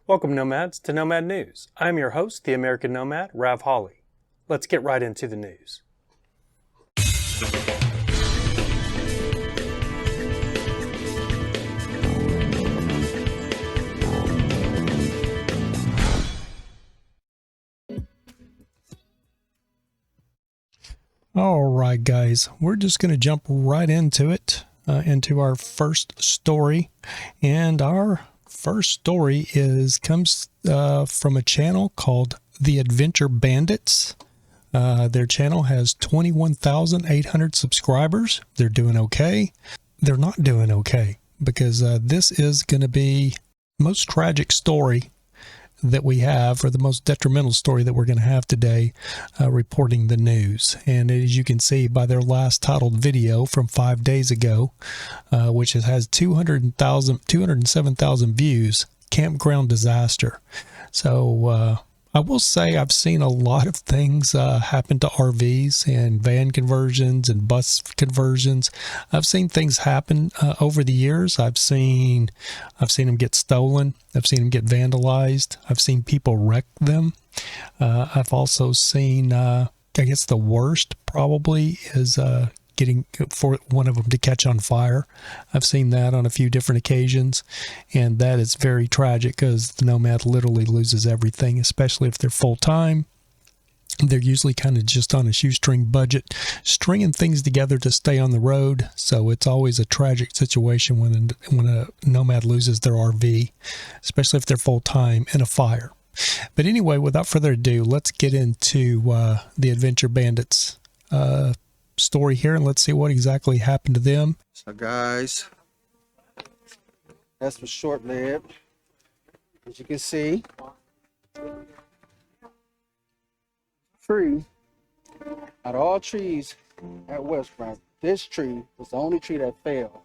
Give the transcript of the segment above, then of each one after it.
Welcome, Nomads, to Nomad News. I'm your host, the American Nomad, Rav Hawley. Let's get right into the news. All right, guys, we're just going to jump right into it, into our first story. And our first story comes from a channel called The Adventure Bandits. Their channel has 21,800 subscribers. They're doing okay. They're not doing okay because this is going to be the most tragic story that we have, or the most detrimental story that we're going to have today, reporting the news. And as you can see by their last titled video from 5 days ago, which has 207,000 views, campground disaster. So I will say I've seen a lot of things happen to RVs and van conversions and bus conversions. I've seen things happen over the years. I've seen them get stolen. I've seen them get vandalized. I've seen people wreck them. I've also seen, I guess the worst probably is getting for one of them to catch on fire. I've seen that on a few different occasions, and that is very tragic because the Nomad literally loses everything, especially if they're full-time. They're usually kind of just on a shoestring budget, stringing things together to stay on the road. So it's always a tragic situation when a Nomad loses their RV, especially if they're full-time in a fire. But anyway, without further ado, let's get into the Adventure Bandits story here, and let's see what exactly happened to them. So guys, that's for short-lived. As you can see, tree out of all trees at WestBrite, this tree was the only tree that fell.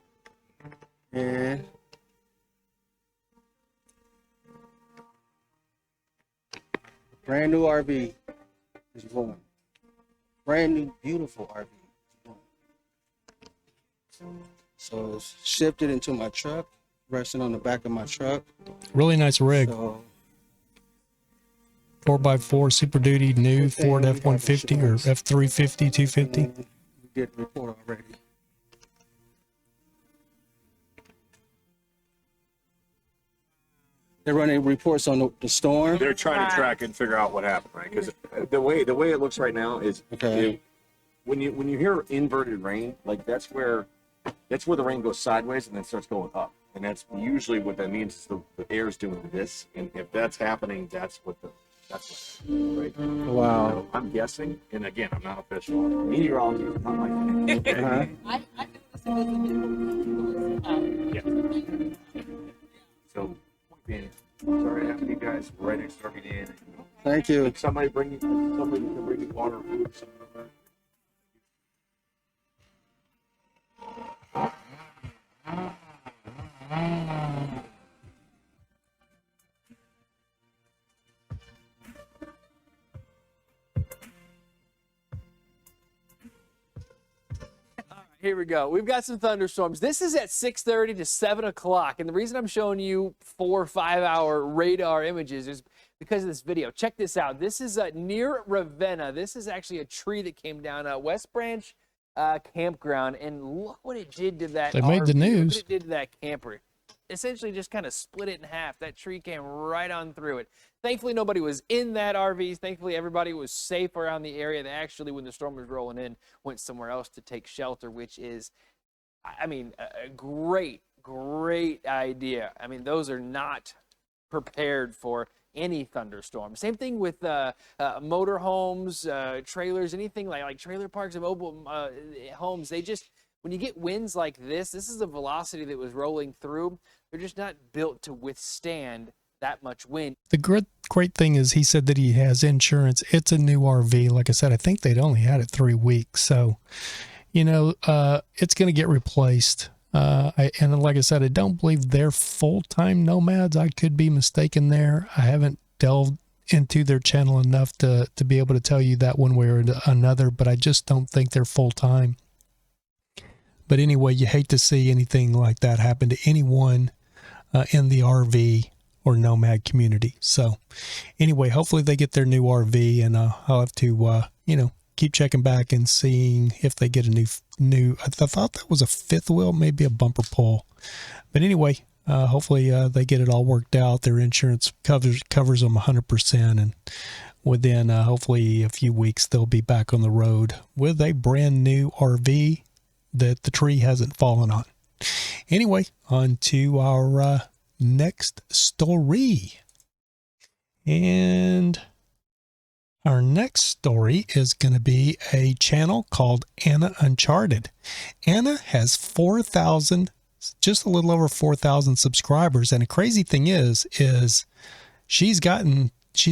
And brand new RV is ruined. Brand new, beautiful RV. So it's shifted into my truck, resting on the back of my truck. Really nice rig. So, 4x4 Super Duty new Ford F-150 or F-350, 250. We did the report already. They're running reports on the storm. They're trying to track and figure out what happened, right? Because the way it looks right now is, when you hear inverted rain, like that's where the rain goes sideways and then starts going up, and that's usually what that means is the air is doing this, and if that's happening, that's right. Wow. So I'm guessing, and again, I'm not official. Meteorology is not my thing. So, sorry to have you guys right next to RVD. Thank you. Can somebody can bring you water, food, something like that? Here we go. We've got some thunderstorms. This is at 6:30 to 7 o'clock. And the reason I'm showing you 4 or 5 hour radar images is because of this video. Check this out. This is near Ravenna. This is actually a tree that came down West Branch campground. And look what it did to that. They made the news. Look what it did to that camper. Essentially just kind of split it in half. That tree came right on through it. Thankfully, nobody was in that RV. Thankfully, everybody was safe around the area. They actually, when the storm was rolling in, went somewhere else to take shelter, which is, I mean, a great idea. I mean, those are not prepared for any thunderstorm. Same thing with motorhomes, trailers, anything like trailer parks and mobile homes. They just, when you get winds like this is the velocity that was rolling through. They're just not built to withstand that much wind. The great thing is he said that he has insurance. It's a new RV. Like I said, I think they'd only had it 3 weeks. So, you know, it's going to get replaced. And like I said, I don't believe they're full-time nomads. I could be mistaken there. I haven't delved into their channel enough to be able to tell you that one way or another, but I just don't think they're full-time. But anyway, you hate to see anything like that happen to anyone in the RV or Nomad community. So anyway, hopefully they get their new RV, and I'll have to, keep checking back and seeing if they get a new, I thought that was a fifth wheel, maybe a bumper pull. But anyway, hopefully they get it all worked out. Their insurance covers them 100%. And within hopefully a few weeks, they'll be back on the road with a brand new RV that the tree hasn't fallen on. Anyway, on to our next story. And our next story is going to be a channel called Anna Uncharted. Anna has 4,000, just a little over 4,000 subscribers. And the crazy thing is she's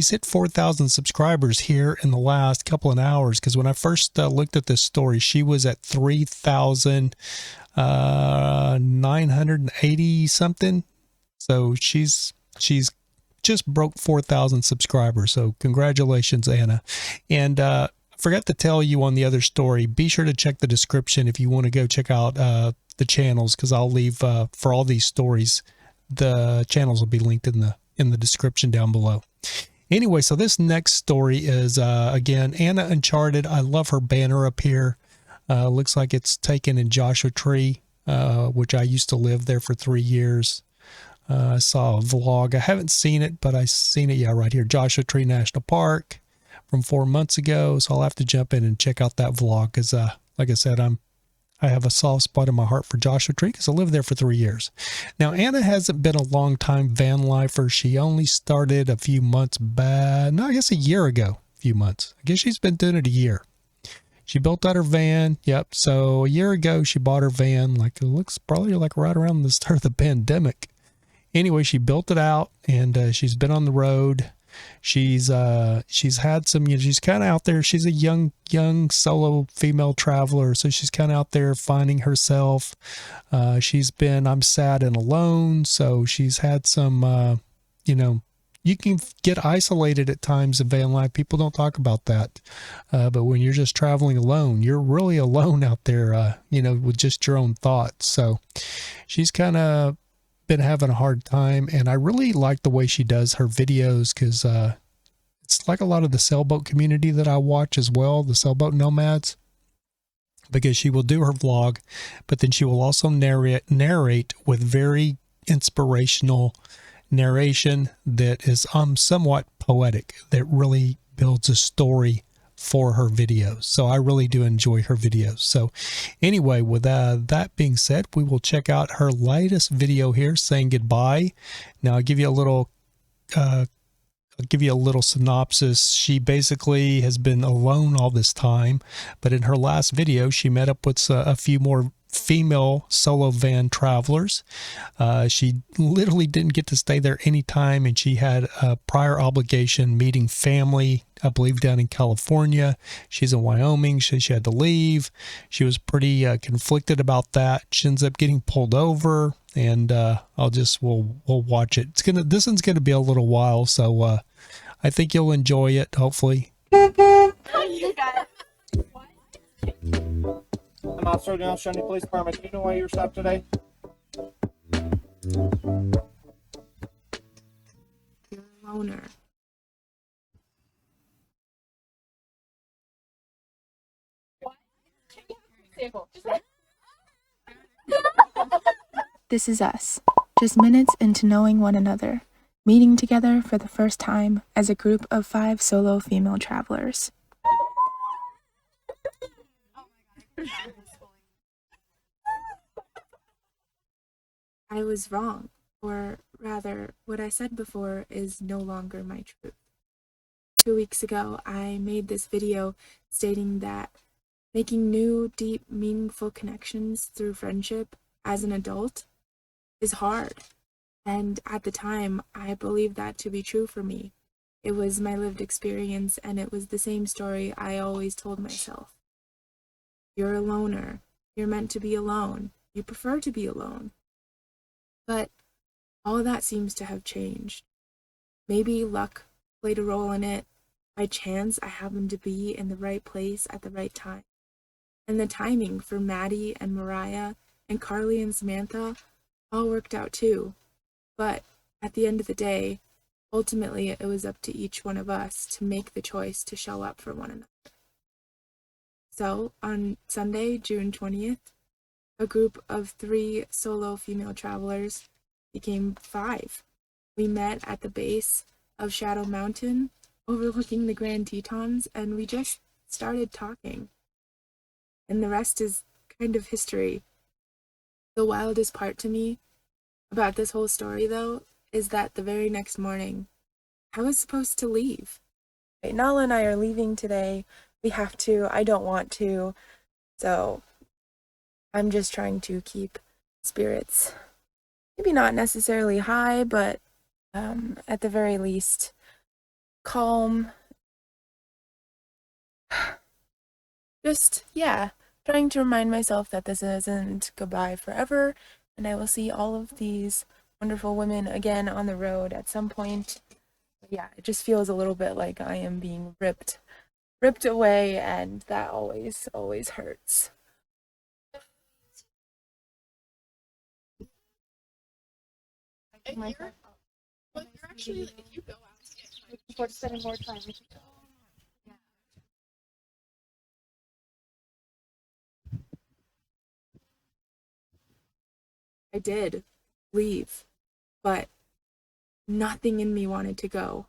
hit 4,000 subscribers here in the last couple of hours. Because when I first looked at this story, she was at 3,980 something. So she's just broke 4,000 subscribers. So congratulations, Anna. And I forgot to tell you on the other story, be sure to check the description if you want to go check out the channels, because I'll leave for all these stories, the channels will be linked in the description down below. Anyway, so this next story is again Anna Uncharted. I love her banner up here. Looks like it's taken in Joshua Tree, which I used to live there for 3 years. I saw a vlog. I haven't seen it, but I seen it, yeah, right here, Joshua Tree National Park from 4 months ago. So I'll have to jump in and check out that vlog, because like I said, I have a soft spot in my heart for Joshua Tree because I lived there for 3 years. Now, Anna hasn't been a long time van lifer. She only started a few months back. No, I guess a year ago, a few months. I guess she's been doing it a year. She built out her van. Yep. So a year ago, she bought her van. Like, it looks probably like right around the start of the pandemic. Anyway, she built it out, and she's been on the road. She's had some, she's kind of out there. She's a young solo female traveler. So she's kind of out there finding herself. She's been, I'm sad and alone. So she's had some, you can get isolated at times in van life. People don't talk about that. But when you're just traveling alone, you're really alone out there, with just your own thoughts. So she's kind of been having a hard time, and I really like the way she does her videos, because it's like a lot of the sailboat community that I watch as well, the sailboat nomads, because she will do her vlog, but then she will also narrate with very inspirational narration that is somewhat poetic, that really builds a story for her videos. So I really do enjoy her videos. So anyway, with that being said, we will check out her latest video here, saying goodbye. Now I'll give you a little synopsis. She basically has been alone all this time, but in her last video, she met up with a few more female solo van travelers. She literally didn't get to stay there anytime, and she had a prior obligation meeting family, I believe down in California. She's in Wyoming. She had to leave. She was pretty conflicted about that. She ends up getting pulled over, and we'll watch it. This one's gonna be a little while, so I think you'll enjoy it, hopefully. You guys. I'm Officer Down Shawnee Police Department. Do you know why you were stopped today? You're a loner. This is us, just minutes into knowing one another, meeting together for the first time as a group of 5 solo female travelers. I was wrong, or rather, what I said before is no longer my truth. 2 weeks ago, I made this video stating that making new, deep, meaningful connections through friendship as an adult is hard. And at the time, I believed that to be true for me. It was my lived experience, and it was the same story I always told myself. You're a loner. You're meant to be alone. You prefer to be alone. But all that seems to have changed. Maybe luck played a role in it. By chance, I happened to be in the right place at the right time. And the timing for Maddie and Mariah and Carly and Samantha all worked out too. But at the end of the day, ultimately it was up to each one of us to make the choice to show up for one another. So on Sunday, June 20th, a group of 3 solo female travelers became 5. We met at the base of Shadow Mountain, overlooking the Grand Tetons, and we just started talking. And the rest is kind of history. The wildest part to me about this whole story, though, is that the very next morning, I was supposed to leave. Nala and I are leaving today. We have to. I don't want to. So I'm just trying to keep spirits, maybe not necessarily high, but at the very least, calm. Just, yeah, trying to remind myself that this isn't goodbye forever, and I will see all of these wonderful women again on the road at some point. Yeah, it just feels a little bit like I am being ripped away, and that always hurts. Well, you're actually, if you go out to get looking forward to spending more time with you. Yeah. I did leave, but nothing in me wanted to go.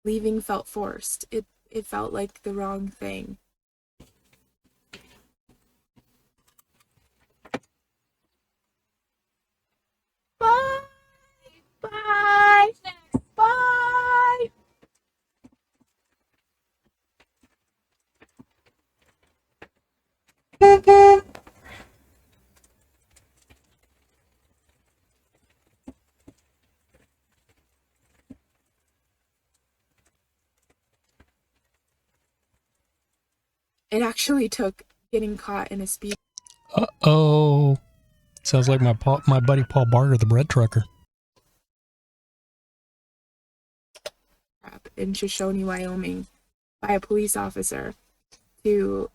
Leaving felt forced. It felt like the wrong thing. Bye! Bye! Bye! It actually took getting caught in a speed Uh-oh. Sounds like my buddy Paul Barter, the bread trucker. trap in Shoshone, Wyoming, by a police officer to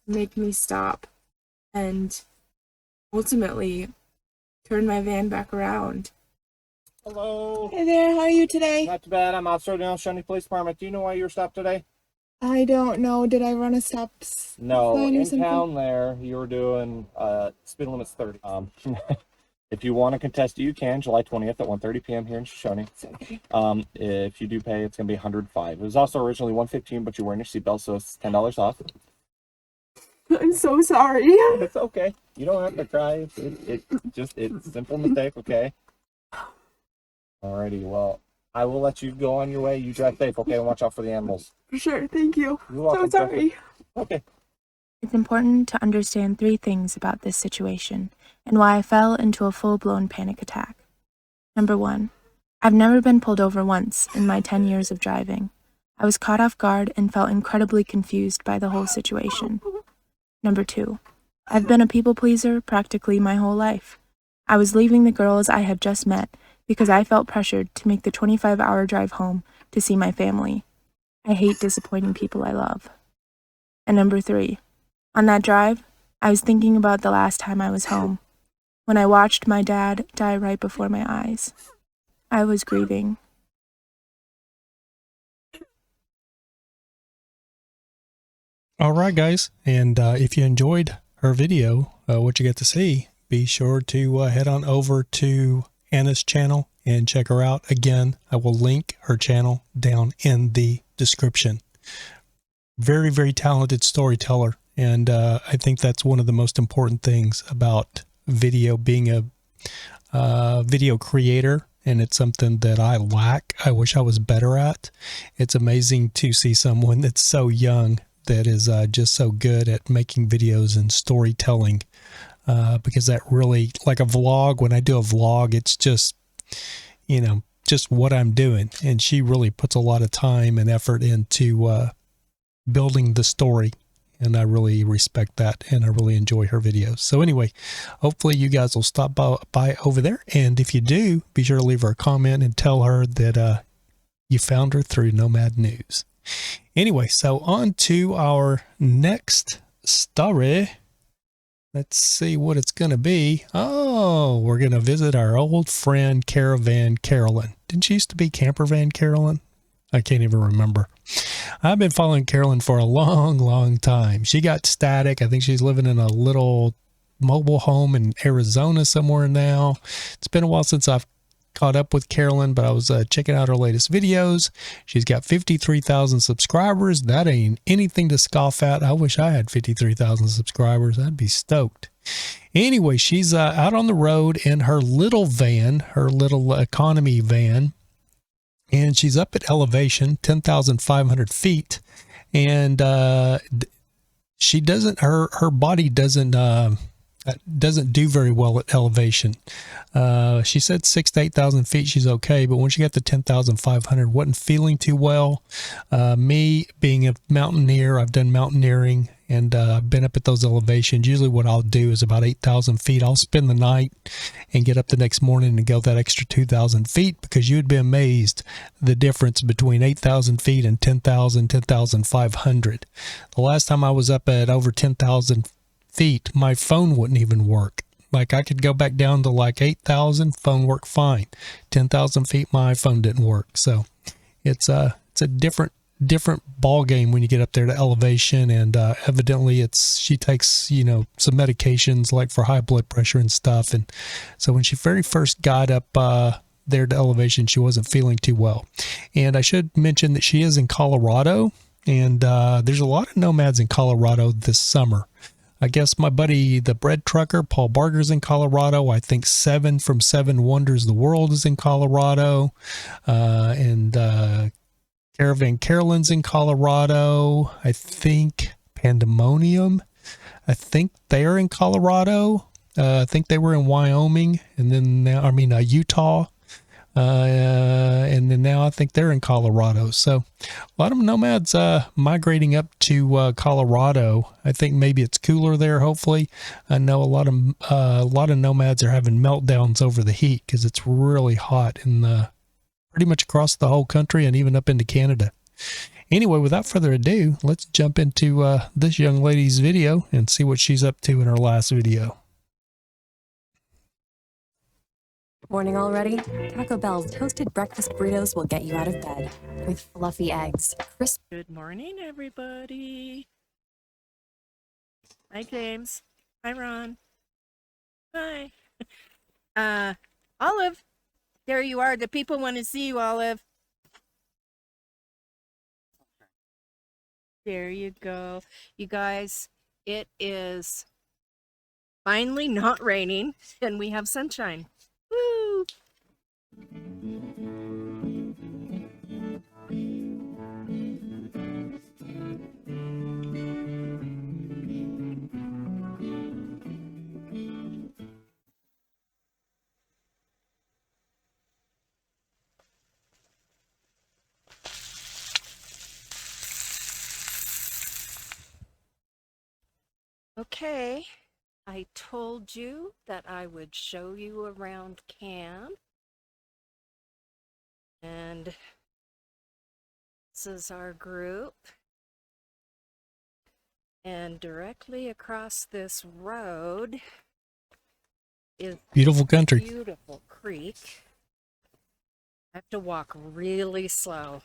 make me stop and ultimately turn my van back around. Hello. Hey there, how are you today? Not too bad. I'm Officer Danna, Shoshone Police Department. Do you know why you were stopped today? I don't know. Did I run a stop No. sign or In something? town there, you were doing speed limit's 30. If you want to contest it, you can. July 20th at 1:30 p.m. here in Shoshone. Okay. If you do pay, it's going to be $105. It was also originally $115, but you're wearing your seatbelt, so it's $10 off. I'm so sorry. It's okay. You don't have to cry. It's a simple mistake, okay? Alrighty, well, I will let you go on your way. You drive safe, okay? And watch out for the animals. For sure, thank you. You're welcome. So sorry. Okay. It's important to understand 3 things about this situation and why I fell into a full-blown panic attack. Number 1, I've never been pulled over once in my 10 years of driving. I was caught off guard and felt incredibly confused by the whole situation. Number 2, I've been a people pleaser practically my whole life. I was leaving the girls I had just met because I felt pressured to make the 25-hour drive home to see my family. I hate disappointing people I love. And number 3, on that drive, I was thinking about the last time I was home, when I watched my dad die right before my eyes. I was grieving. All right, guys. And if you enjoyed her video, what you get to see, be sure to head on over to Anna's channel and check her out. Again, I will link her channel down in the description. Very, very talented storyteller. And I think that's one of the most important things about video, being a video creator. And it's something that I lack. I wish I was better at. It's amazing to see someone that's so young that is just so good at making videos and storytelling, because that really, like a vlog, when I do a vlog, it's just, you know, just what I'm doing. And she really puts a lot of time and effort into building the story. And I really respect that, and I really enjoy her videos. So anyway, hopefully you guys will stop by over there. And if you do, be sure to leave her a comment and tell her that you found her through Nomad News. Anyway, so on to our next story. Let's see what it's going to be. Oh, we're going to visit our old friend Caravan Carolyn. Didn't she used to be Campervan Carolyn? I can't even remember. I've been following Carolyn for a long, long time. She got static. I think she's living in a little mobile home in Arizona somewhere now. It's been a while since I've caught up with Carolyn, but I was checking out her latest videos. She's got 53,000 subscribers. That ain't anything to scoff at. I wish I had 53,000 subscribers. I'd be stoked. Anyway, she's out on the road in her little van, her little economy van, and she's up at elevation 10,500 feet, and she doesn't, her body doesn't do very well at elevation. She said 6,000 to 8,000 feet she's okay, but when she got to 10,500, wasn't feeling too well. Me being a mountaineer, I've done mountaineering, and I've been up at those elevations. Usually what I'll do is about 8,000 feet. I'll spend the night and get up the next morning and go that extra 2,000 feet, because you'd be amazed the difference between 8,000 feet and 10,000, 10,500. The last time I was up at over 10,000 feet, my phone wouldn't even work. Like, I could go back down to like 8,000, phone worked fine. 10,000 feet, my phone didn't work. So it's a different ball game when you get up there to elevation. And evidently she takes, you know, some medications like for high blood pressure and stuff. And so when she very first got up there to elevation, she wasn't feeling too well. And I should mention that she is in Colorado, and there's a lot of nomads in Colorado this summer. I guess my buddy, the bread trucker, Paul Barger's in Colorado. I think 7 from 7 Wonders the World is in Colorado. And Caravan Carolyn's in Colorado. I think Pandemonium, I think they're in Colorado. I think they were in Wyoming, and then now, Utah. And then now I think they're in Colorado. So a lot of nomads migrating up to Colorado. I think maybe it's cooler there. Hopefully, I know a lot of nomads are having meltdowns over the heat, because it's really hot in pretty much across the whole country and even up into Canada. Anyway, without further ado, let's jump into this young lady's video and see what she's up to in her last video. Morning already? Taco Bell's toasted breakfast burritos will get you out of bed with fluffy eggs, crisp. Good morning, everybody. Hi, James. Hi, Ron. Hi. Olive, there you are. The people want to see you, Olive. There you go. You guys, it is finally not raining, and we have sunshine. Woo! Okay, I told you that I would show you around camp. And this is our group. And directly across this road is beautiful country. Beautiful creek. I have to walk really slow.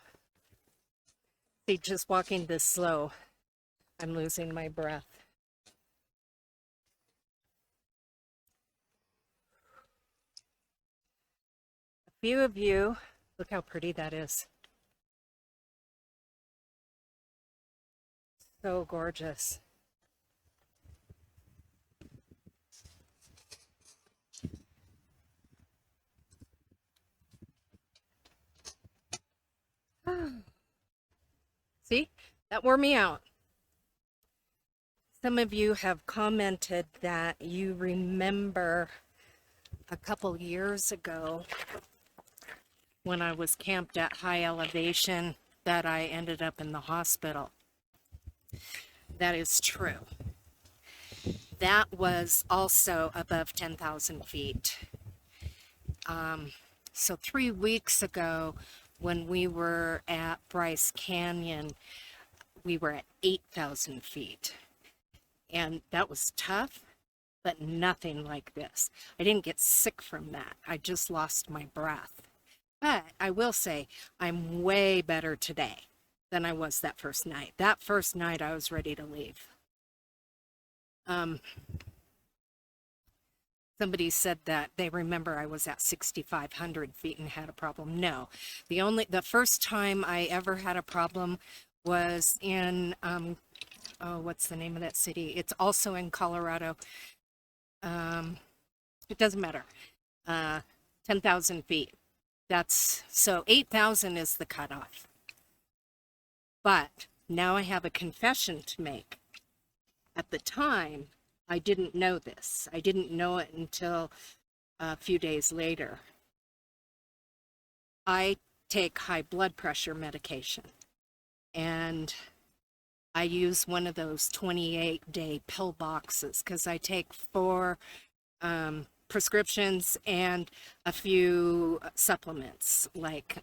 See, just walking this slow, I'm losing my breath. A few of you, look how pretty that is. So gorgeous. See, that wore me out. Some of you have commented that you remember a couple years ago when I was camped at high elevation that I ended up in the hospital. That is true. That was also above 10,000 feet. So 3 weeks ago, when we were at Bryce Canyon, we were at 8,000 feet. And that was tough, but nothing like this. I didn't get sick from that. I just lost my breath. But I will say I'm way better today than I was that first night. That first night I was ready to leave. Somebody said that they remember I was at 6,500 feet and had a problem. No, the first time I ever had a problem was in, oh, what's the name of that city? It's also in Colorado. It doesn't matter. 10,000 feet. So 8,000 is the cutoff. But now I have a confession to make. At the time, I didn't know this. I didn't know it until a few days later. I take high blood pressure medication, and I use one of those 28-day pill boxes because I take 4 prescriptions and a few supplements like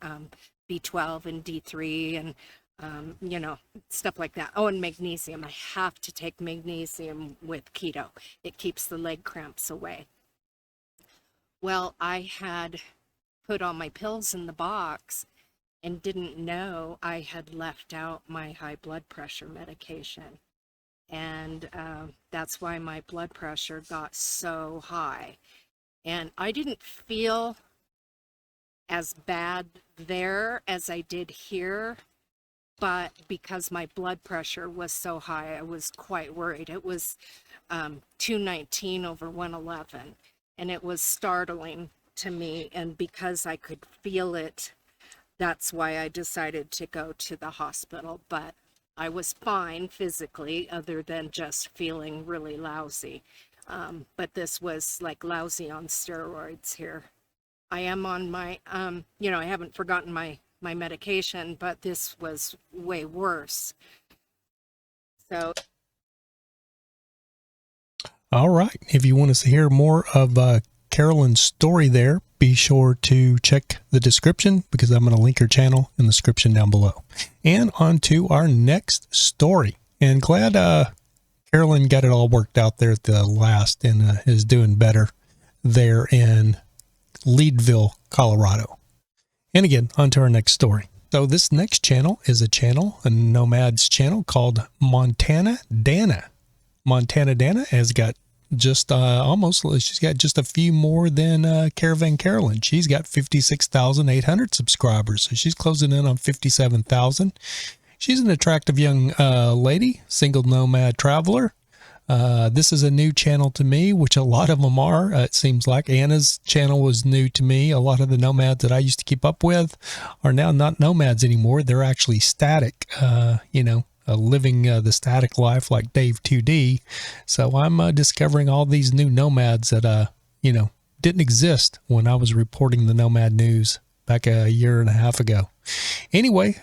B12 and D3 and you know, stuff like that. Oh, and magnesium. I have to take magnesium with keto. It keeps the leg cramps away. Well, I had put all my pills in the box and didn't know I had left out my high blood pressure medication. And that's why my blood pressure got so high. And I didn't feel as bad there as I did here. But because my blood pressure was so high, I was quite worried. It was 219 over 111, and it was startling to me. And because I could feel it, that's why I decided to go to the hospital. But I was fine physically, other than just feeling really lousy. But this was like lousy on steroids here. I am on my, you know, I haven't forgotten my medication, but this was way worse. So. All right. If you want to hear more of Carolyn's story there, be sure to check the description because I'm going to link her channel in the description down below. And on to our next story. And glad Carolyn got it all worked out there at the last and is doing better there in Leadville, Colorado. And again, on to our next story. So this next channel is a Nomad's channel called Montana Danna. Montana Danna has got just she's got just a few more than Caravan Carolyn. She's got 56,800 subscribers. So she's closing in on 57,000. She's an attractive young lady, single nomad traveler. This is a new channel to me, which a lot of them are. It seems like Anna's channel was new to me. A lot of the nomads that I used to keep up with are now not nomads anymore. They're actually static, you know, living the static life like Dave 2D. So I'm discovering all these new nomads that, you know, didn't exist when I was reporting the Nomad news back a year and a half ago. Anyway,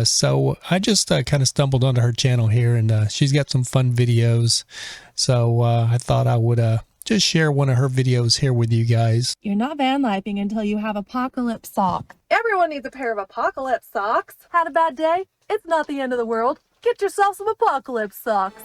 so I just kind of stumbled onto her channel here, and she's got some fun videos. So I thought I would just share one of her videos here with you guys. You're not van lifing until you have apocalypse socks. Everyone needs a pair of apocalypse socks. Had a bad day? It's not the end of the world. Get yourself some apocalypse socks.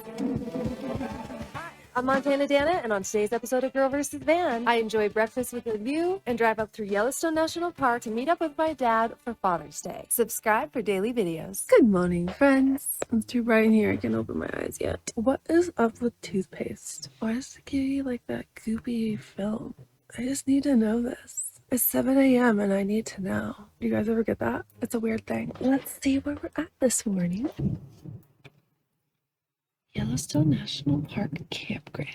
I'm Montana Danna, and on today's episode of Girl vs. Van, I enjoy breakfast with a view and drive up through Yellowstone National Park to meet up with my dad for Father's Day. Subscribe for daily videos. Good morning, friends. It's too bright in here. I can't open my eyes yet. What is up with toothpaste? Why does it give you like that goopy film? I just need to know this. It's 7 a.m. and I need to know. Do you guys ever get that? It's a weird thing. Let's see where we're at this morning. Yellowstone National Park Campground.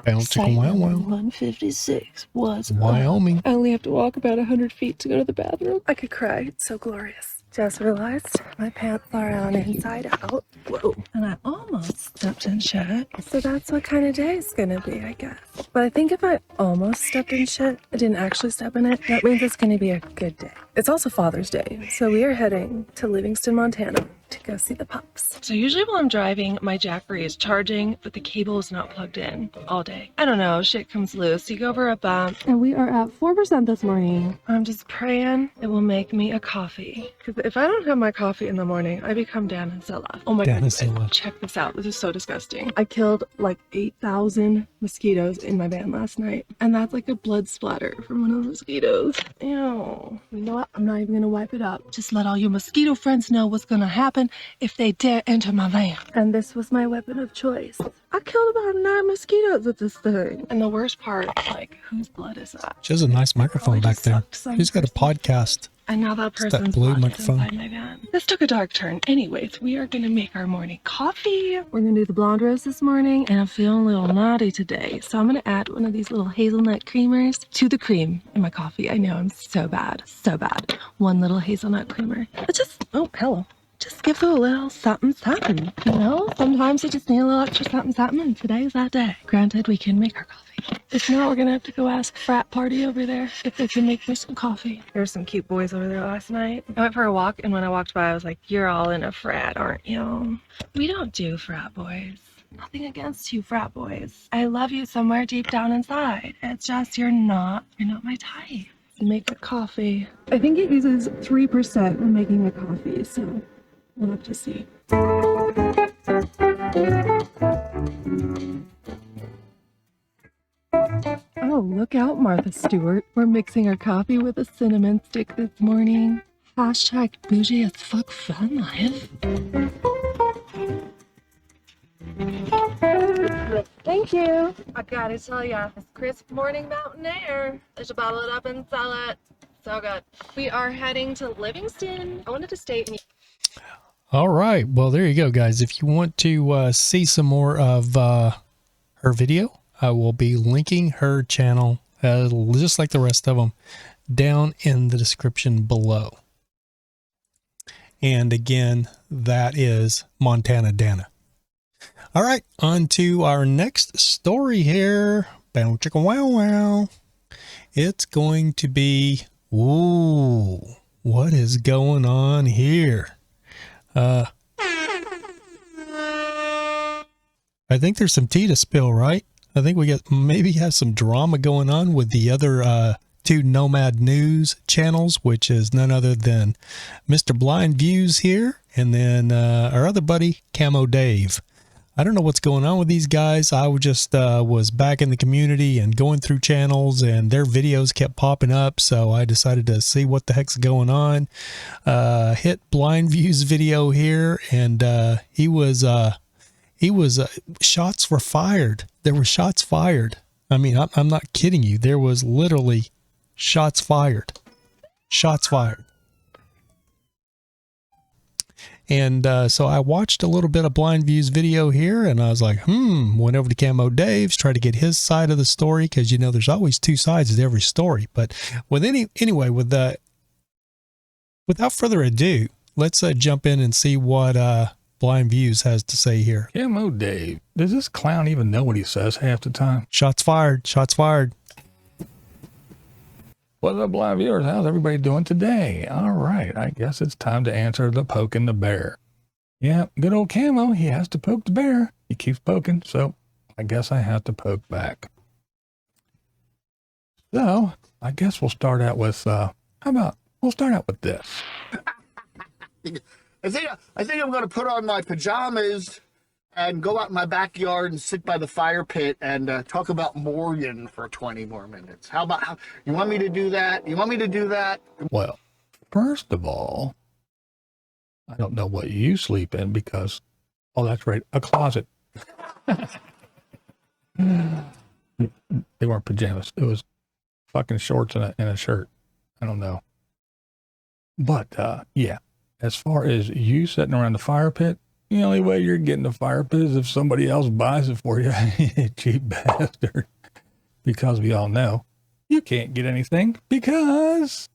Bouncing wow wow. 156 was Wyoming. I only have to walk about 100 feet to go to the bathroom. I could cry. It's so glorious. Just realized my pants are on inside out. Whoa. And I almost stepped in shit. So that's what kind of day it's gonna be, I guess. But I think if I almost stepped in shit, I didn't actually step in it, that means it's gonna be a good day. It's also Father's Day, so we are heading to Livingston, Montana to go see the pups. So usually while I'm driving, my Jackery is charging, but the cable is not plugged in all day. I don't know, shit comes loose. You go over a bump, and we are at 4% this morning. I'm just praying it will make me a coffee, because if I don't have my coffee in the morning, I become Danna Zilla. Oh my goodness, Zilla. check this out. This is so disgusting. I killed like 8,000 mosquitoes in my van last night. And that's like a blood splatter from one of the mosquitoes. Ew. You know what? I'm not even gonna wipe it up. Just let all your mosquito friends know what's gonna happen if they dare enter my van. And this was my weapon of choice. I killed about 9 mosquitoes with this thing. And the worst part, like, whose blood is that? She has a nice microphone back there. She's got a podcast. And now that It's that person's blue locked microphone. inside my van. This took a dark turn. Anyways, we are gonna make our morning coffee. We're gonna do the blonde roast this morning, and I'm feeling a little naughty today. So I'm gonna add one of these little hazelnut creamers to the cream in my coffee. I know I'm so bad, so bad. One little hazelnut creamer. It just, oh, hello. Just gives it a little something, something, you know? Sometimes you just need a little extra something, something, and today's that day. Granted, we can make our coffee. If not, we're gonna have to go ask frat party over there if they can make me some coffee. There were some cute boys over there last night. I went for a walk, and when I walked by, I was like, you're all in a frat, aren't you? We don't do frat boys. Nothing against you, frat boys. I love you somewhere deep down inside. It's just you're not my type. Make a coffee. I think it uses 3% when making a coffee, so we'll have to see. Oh, look out, Martha Stewart. We're mixing our coffee with a cinnamon stick this morning. Hashtag bougie as fuck fun life. Thank you. I gotta tell ya, this crisp morning mountain air. I should bottle it up and sell it. So good. We are heading to Livingston. I wanted to stay in. All right. Well, there you go, guys. If you want to see some more of her video, I will be linking her channel, just like the rest of them, down in the description below. And again, that is Montana Danna. All right, on to our next story here. Bow chicka wow wow. It's going to be, ooh, what is going on here? I think there's some tea to spill, right? I think we maybe have some drama going on with the other two Nomad News channels, which is none other than Mr. BlindViews here, and then our other buddy, CamoDave. I don't know what's going on with these guys. I just was back in the community and going through channels, and their videos kept popping up, so I decided to see what the heck's going on. Hit BlindViews video here, and he was shots were fired. There were shots fired. I mean, I'm not kidding you. There was literally shots fired. Shots fired. And so I watched a little bit of BlindViews video here, and I was like, went over to CamoDave's, tried to get his side of the story, because, you know, there's always two sides to every story. But anyway, without further ado, let's jump in and see what BlindViews has to say here. CamoDave, does this clown even know what he says half the time? Shots fired. Shots fired. What's up, Blind viewers? How's everybody doing today? All right, I guess it's time to answer the poking the bear. Yeah, good old Camo, he has to poke the bear. He keeps poking, so I guess I have to poke back. So, I guess we'll start out with, we'll start out with this. I think I'm going to put on my pajamas and go out in my backyard and sit by the fire pit and talk about Morgan for 20 more minutes. How you want me to do that? You want me to do that? Well, first of all, I don't know what you sleep in because, oh, that's right, a closet. They weren't pajamas. It was fucking shorts and a shirt. I don't know. But, yeah, as far as you sitting around the fire pit, the only way you're getting a fire pit is if somebody else buys it for you, you cheap bastard. Because we all know you can't get anything because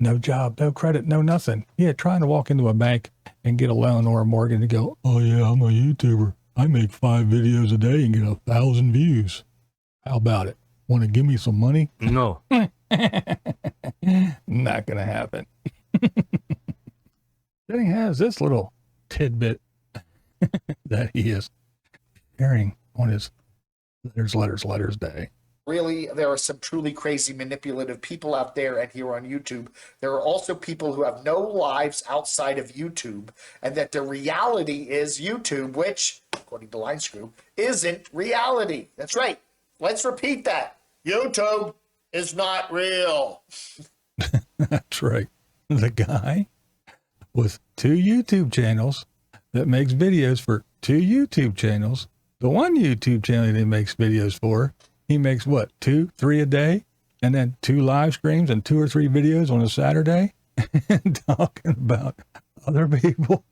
no job, no credit, no nothing. Yeah, trying to walk into a bank and get a loan or a mortgage and go, oh yeah, I'm a YouTuber. I make 5 videos a day and get 1,000 views. How about it? Want to give me some money? No. Not gonna happen. Then he has this little tidbit that he is sharing on his letters day. Really, there are some truly crazy manipulative people out there and here on YouTube. There are also people who have no lives outside of YouTube, and that the reality is YouTube, which, according to Line Screw, isn't reality. That's right. Let's repeat that. YouTube is not real. That's right. The guy with 2 YouTube channels that makes videos for 2 YouTube channels. The one YouTube channel that he makes videos for, he makes what, 2, 3 a day? And then 2 live streams and 2 or 3 videos on a Saturday and talking about other people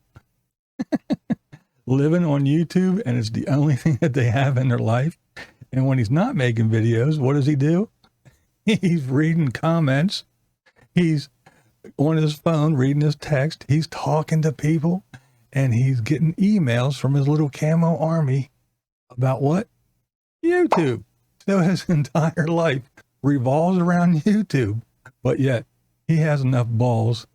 living on YouTube, and it's the only thing that they have in their life. And when he's not making videos, what does he do? He's reading comments. He's on his phone, reading his text. He's talking to people, and he's getting emails from his little camo army about what? YouTube. So his entire life revolves around YouTube, but yet he has enough balls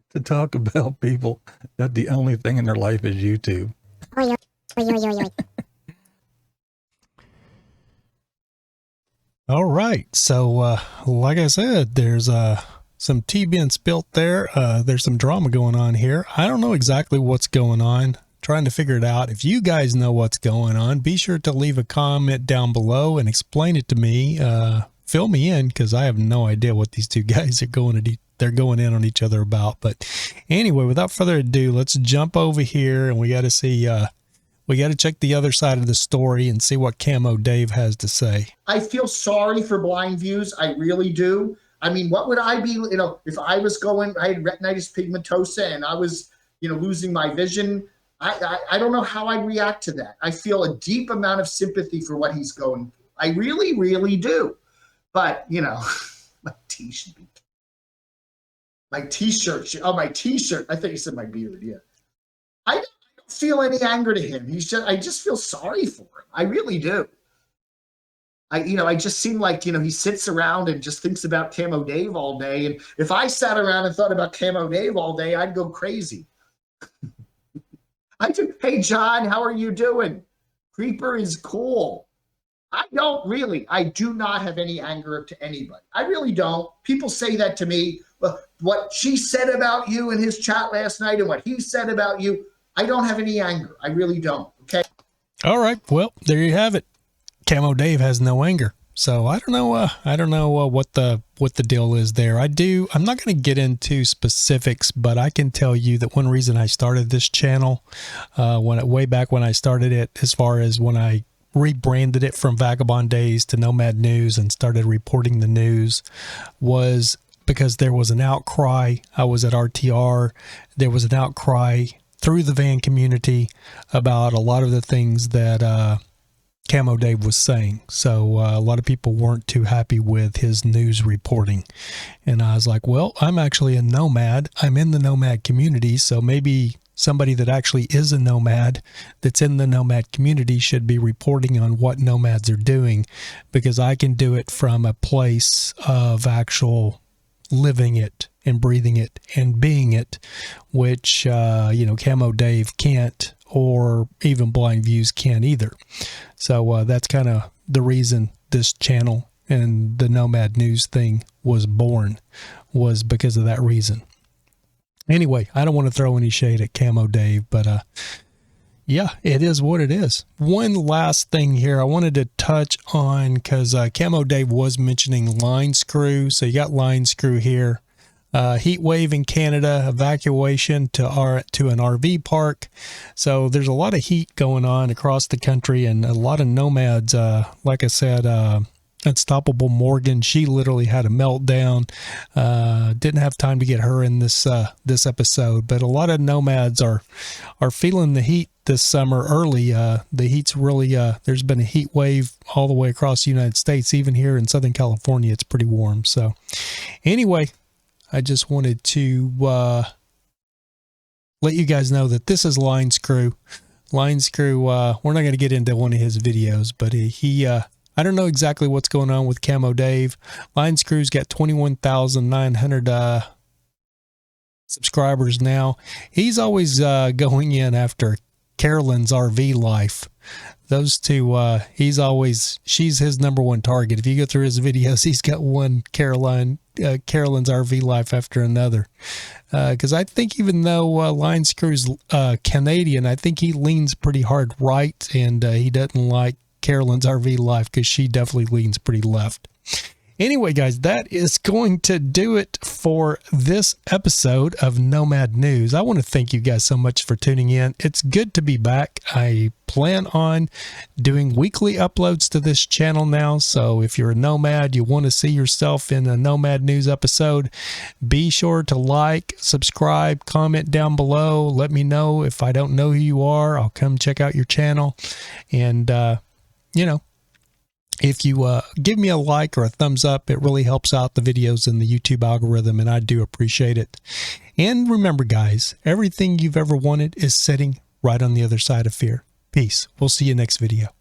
to talk about people that the only thing in their life is YouTube. All right. So, like I said, there's some tea being spilt there. There's some drama going on here. I don't know exactly what's going on. Trying to figure it out. If you guys know what's going on, be sure to leave a comment down below and explain it to me. Fill me in, because I have no idea what these two guys are going in on each other about. But anyway, without further ado, let's jump over here, and we got to see. We got to check the other side of the story and see what CamoDave has to say. I feel sorry for BlindViews. I really do. I mean, what would I be, if I was I had retinitis pigmentosa and I was, losing my vision. I don't know how I'd react to that. I feel a deep amount of sympathy for what he's going through. I really, really do. But, my tee should be. My t-shirt. Oh, my t-shirt. I thought you said my beard. Yeah. I don't feel any anger to him. I just feel sorry for him. I really do. I just seem like, he sits around and just thinks about CamoDave all day. And if I sat around and thought about CamoDave all day, I'd go crazy. I do. Hey, John, how are you doing? Creeper is cool. I do not have any anger to anybody. I really don't. People say that to me. What she said about you in his chat last night and what he said about you, I don't have any anger. I really don't. Okay. All right. Well, there you have it. CamoDave has no anger. So I don't know what the deal is there. I'm not going to get into specifics, but I can tell you that one reason I started this channel, way back when I started it, as far as when I rebranded it from Vagabond Days to Nomad News and started reporting the news, was because there was an outcry. I was at RTR. There was an outcry through the van community about a lot of the things that CamoDave was saying. So a lot of people weren't too happy with his news reporting. And I was like, well, I'm actually a nomad. I'm in the nomad community. So maybe somebody that actually is a nomad that's in the nomad community should be reporting on what nomads are doing, because I can do it from a place of actual living it and breathing it and being it, which, CamoDave can't, or even BlindViews can't either. So that's kind of the reason this channel and the Nomad News thing was born, was because of that reason. Anyway, I don't want to throw any shade at CamoDave, but yeah, it is what it is. One last thing here I wanted to touch on, because CamoDave was mentioning line screw. So you got line screw here. Heat wave in Canada, evacuation to an RV park. So there's a lot of heat going on across the country, and a lot of nomads, like I said, Unstoppable Morgan, she literally had a meltdown. Didn't have time to get her in this episode, but a lot of nomads are feeling the heat this summer early. The heat's really, there's been a heat wave all the way across the United States. Even here in Southern California, it's pretty warm. So anyway, I just wanted to let you guys know that this is Line Screw. Line Screw, we're not going to get into one of his videos, but he I don't know exactly what's going on with CamoDave. Line Screw's got 21,900 subscribers now. He's always going in after Carolyn's RV life. Those two, she's his number one target. If you go through his videos, he's got one Carolyn's RV life after another. Because I think even though Line Screw's Canadian, I think he leans pretty hard right, and he doesn't like Carolyn's RV life because she definitely leans pretty left. Anyway, guys, that is going to do it for this episode of Nomad News. I want to thank you guys so much for tuning in. It's good to be back. I plan on doing weekly uploads to this channel now. So if you're a nomad, you want to see yourself in a Nomad News episode, be sure to like, subscribe, comment down below. Let me know if I don't know who you are. I'll come check out your channel. And, you know, if you give me a like or a thumbs up, it really helps out the videos in the YouTube algorithm, and I do appreciate it. And remember, guys, everything you've ever wanted is sitting right on the other side of fear. Peace. We'll see you next video.